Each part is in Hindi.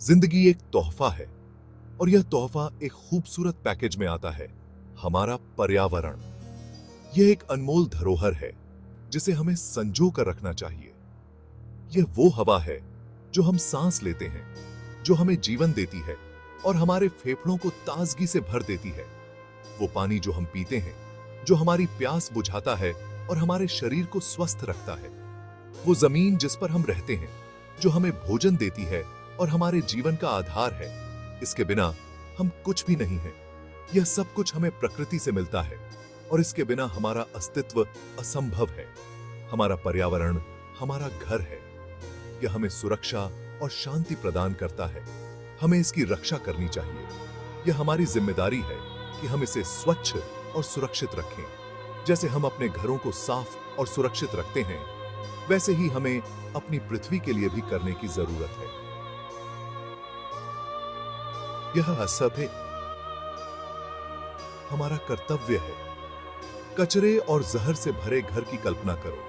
जिंदगी एक तोहफा है और यह तोहफा एक खूबसूरत पैकेज में आता है, हमारा पर्यावरण। यह एक अनमोल धरोहर है जिसे हमें संजो कर रखना चाहिए। यह वो हवा है जो हम सांस लेते हैं, जो हमें जीवन देती है और हमारे फेफड़ों को ताजगी से भर देती है। वो पानी जो हम पीते हैं, जो हमारी प्यास बुझाता है और हमारे शरीर को स्वस्थ रखता है। वो जमीन जिस पर हम रहते हैं, जो हमें भोजन देती है और हमारे जीवन का आधार है। इसके बिना हम कुछ भी नहीं हैं। यह सब कुछ हमें प्रकृति से मिलता है और इसके बिना हमारा अस्तित्व असंभव है। हमारा पर्यावरण हमारा घर है। यह हमें सुरक्षा और शांति प्रदान करता है। हमें इसकी रक्षा करनी चाहिए। यह हमारी जिम्मेदारी है कि हम इसे स्वच्छ और सुरक्षित रखें। जैसे हम अपने घरों को साफ और सुरक्षित रखते हैं, वैसे ही हमें अपनी पृथ्वी के लिए भी करने की जरूरत है। यह सभी हमारा कर्तव्य है। कचरे और जहर से भरे घर की कल्पना करो।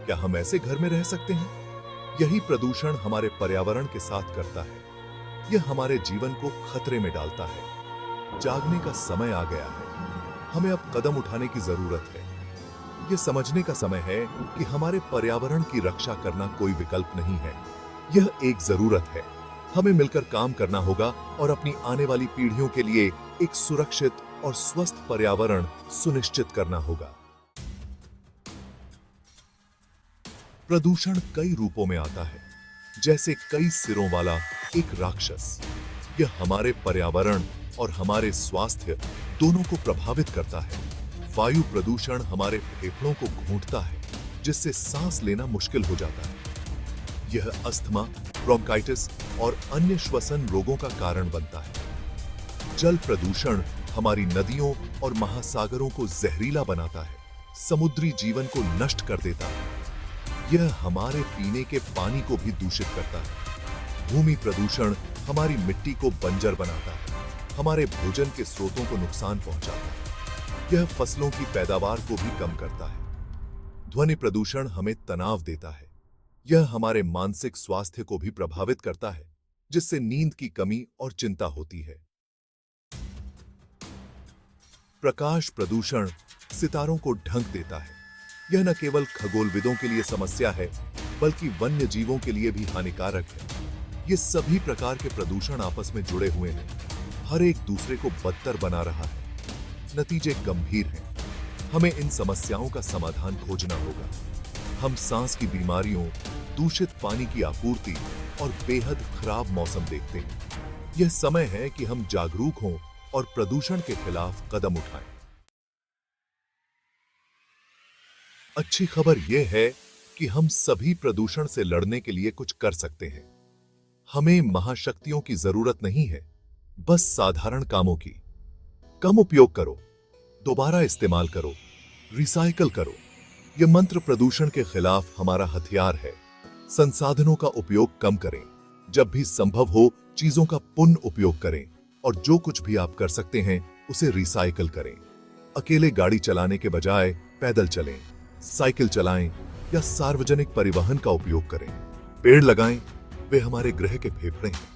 क्या हम ऐसे घर में रह सकते हैं? यही प्रदूषण हमारे पर्यावरण के साथ करता है। यह हमारे जीवन को खतरे में डालता है। जागने का समय आ गया है। हमें अब कदम उठाने की जरूरत है। यह समझने का समय है कि हमारे पर्यावरण की रक्षा करना कोई विकल्प नहीं है, यह एक जरूरत है। हमें मिलकर काम करना होगा और अपनी आने वाली पीढ़ियों के लिए एक सुरक्षित और स्वस्थ पर्यावरण सुनिश्चित करना होगा। प्रदूषण कई रूपों में आता है, जैसे कई सिरों वाला एक राक्षस। यह हमारे पर्यावरण और हमारे स्वास्थ्य दोनों को प्रभावित करता है। वायु प्रदूषण हमारे फेफड़ों को घूंटता है, जिससे सांस लेना मुश्किल हो जाता है। यह अस्थमा, ब्रोंकाइटिस और अन्य श्वसन रोगों का कारण बनता है। जल प्रदूषण हमारी नदियों और महासागरों को जहरीला बनाता है, समुद्री जीवन को नष्ट कर देता है। यह हमारे पीने के पानी को भी दूषित करता है। भूमि प्रदूषण हमारी मिट्टी को बंजर बनाता है, हमारे भोजन के स्रोतों को नुकसान पहुंचाता है। यह फसलों की पैदावार को भी कम करता है। ध्वनि प्रदूषण हमें तनाव देता है। यह हमारे मानसिक स्वास्थ्य को भी प्रभावित करता है, जिससे नींद की कमी और चिंता होती है। प्रकाश प्रदूषण सितारों को ढक देता है। यह न केवल खगोलविदों के लिए समस्या है, बल्कि वन्य जीवों के लिए भी हानिकारक है। ये सभी प्रकार के प्रदूषण आपस में जुड़े हुए हैं, हर एक दूसरे को बदतर बना रहा है। नतीजे गंभीर हैं। हमें इन समस्याओं का समाधान खोजना होगा। हम सांस की बीमारियों, दूषित पानी की आपूर्ति और बेहद खराब मौसम देखते हैं। यह समय है कि हम जागरूक हों और प्रदूषण के खिलाफ कदम उठाएं। अच्छी खबर यह है कि हम सभी प्रदूषण से लड़ने के लिए कुछ कर सकते हैं। हमें महाशक्तियों की जरूरत नहीं है, बस साधारण कामों की। कम उपयोग करो, दोबारा इस्तेमाल करो, रिसाइकल करो। यह मंत्र प्रदूषण के खिलाफ हमारा हथियार है। संसाधनों का उपयोग कम करें, जब भी संभव हो चीजों का पुनः उपयोग करें और जो कुछ भी आप कर सकते हैं उसे रिसाइकल करें। अकेले गाड़ी चलाने के बजाय पैदल चलें, साइकिल चलाएं या सार्वजनिक परिवहन का उपयोग करें। पेड़ लगाएं, वे हमारे ग्रह के फेफड़े हैं।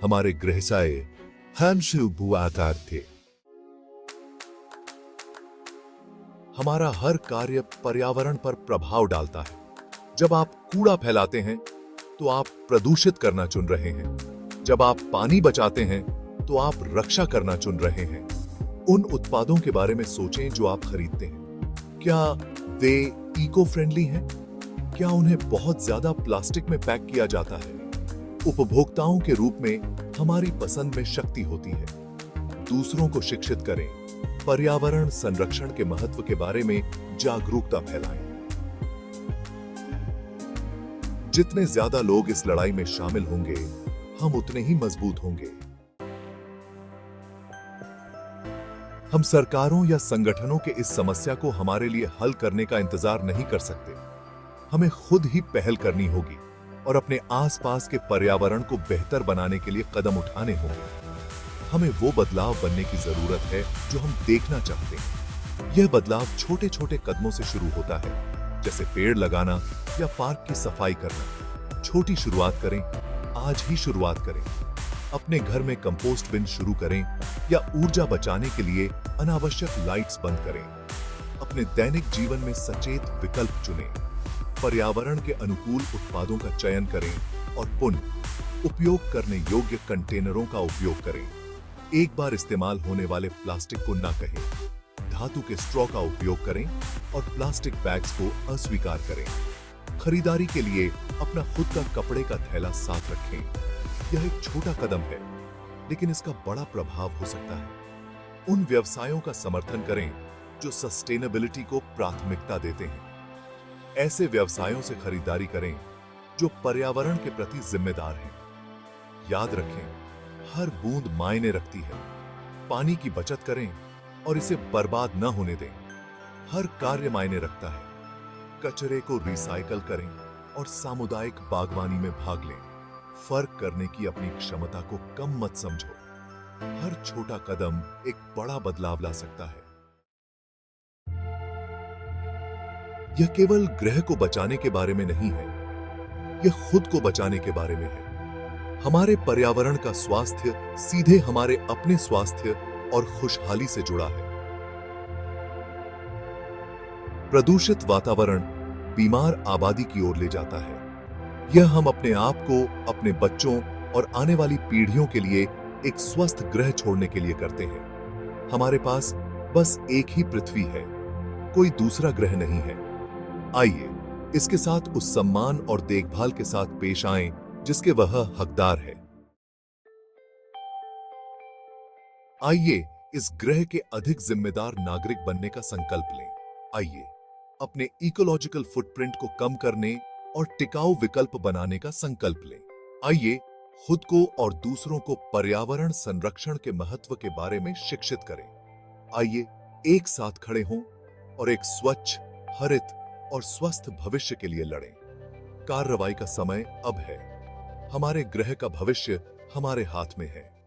हमारे ग्रह साए आकार थे। हमारा हर कार्य पर्यावरण पर प्रभाव डालता है। जब आप कूड़ा फैलाते हैं तो आप प्रदूषित करना चुन रहे हैं। जब आप पानी बचाते हैं तो आप रक्षा करना चुन रहे हैं। उन उत्पादों के बारे में सोचें जो आप खरीदते हैं। क्या वे इको फ्रेंडली हैं? क्या उन्हें बहुत ज्यादा प्लास्टिक में पैक किया जाता है? उपभोक्ताओं के रूप में हमारी पसंद में शक्ति होती है। दूसरों को शिक्षित करें, पर्यावरण संरक्षण के महत्व के बारे में जागरूकता फैलाएं। जितने ज्यादा लोग इस लड़ाई में शामिल होंगे, हम उतने ही मजबूत होंगे। हम सरकारों या संगठनों के इस समस्या को हमारे लिए हल करने का इंतजार नहीं कर सकते। हमें खुद ही पहल करनी होगी और अपने आसपास के पर्यावरण को बेहतर बनाने के लिए कदम उठाने होंगे। हमें वो बदलाव बनने की जरूरत है जो हम देखना चाहते हैं। यह बदलाव छोटे छोटे कदमों से शुरू होता है, जैसे पेड़ लगाना या पार्क की सफाई करना। छोटी शुरुआत करें, आज ही शुरुआत करें। अपने घर में कंपोस्ट बिन शुरू करें या ऊर्जा बचाने के लिए अनावश्यक लाइट्स बंद करें। अपने दैनिक जीवन में सचेत विकल्प चुनें। पर्यावरण के अनुकूल उत्पादों का चयन करें और पुनः उपयोग करने योग्य कंटेनरों का उपयोग करें। एक बार इस्तेमाल होने वाले प्लास्टिक को ना कहें। धातु के स्ट्रॉ का उपयोग करें और प्लास्टिक बैग्स को अस्वीकार करें। खरीदारी के लिए अपना खुद का कपड़े का थैला साथ रखें। यह एक छोटा कदम है, लेकिन इसका बड़ा प्रभाव हो सकता है। उन व्यवसायों का समर्थन करें जो सस्टेनेबिलिटी को प्राथमिकता देते हैं। ऐसे व्यवसायों से खरीदारी करें जो पर्यावरण के प्रति जिम्मेदार हैं। याद रखें, हर बूंद मायने रखती है। पानी की बचत करें और इसे बर्बाद न होने दें। हर कार्य मायने रखता है। कचरे को रिसाइकल करें और सामुदायिक बागवानी में भाग लें। फर्क करने की अपनी क्षमता को कम मत समझो। हर छोटा कदम एक बड़ा बदलाव ला सकता है। यह केवल ग्रह को बचाने के बारे में नहीं है, यह खुद को बचाने के बारे में है। हमारे पर्यावरण का स्वास्थ्य सीधे हमारे अपने स्वास्थ्य और खुशहाली से जुड़ा है। प्रदूषित वातावरण बीमार आबादी की ओर ले जाता है। यह हम अपने आप को, अपने बच्चों और आने वाली पीढ़ियों के लिए एक स्वस्थ ग्रह छोड़ने के लिए करते हैं। हमारे पास बस एक ही पृथ्वी है, कोई दूसरा ग्रह नहीं है। आइए इसके साथ उस सम्मान और देखभाल के साथ पेश आएं जिसके वह हकदार है। आइए इस ग्रह के अधिक जिम्मेदार नागरिक बनने का संकल्प लें। आइए अपने इकोलॉजिकल फुटप्रिंट को कम करने और टिकाऊ विकल्प बनाने का संकल्प लें। आइए खुद को और दूसरों को पर्यावरण संरक्षण के महत्व के बारे में शिक्षित करें। आइए एक साथ खड़े हों और एक स्वच्छ, हरित और स्वस्थ भविष्य के लिए लड़ें। कार्रवाई का समय अब है। हमारे ग्रह का भविष्य हमारे हाथ में है।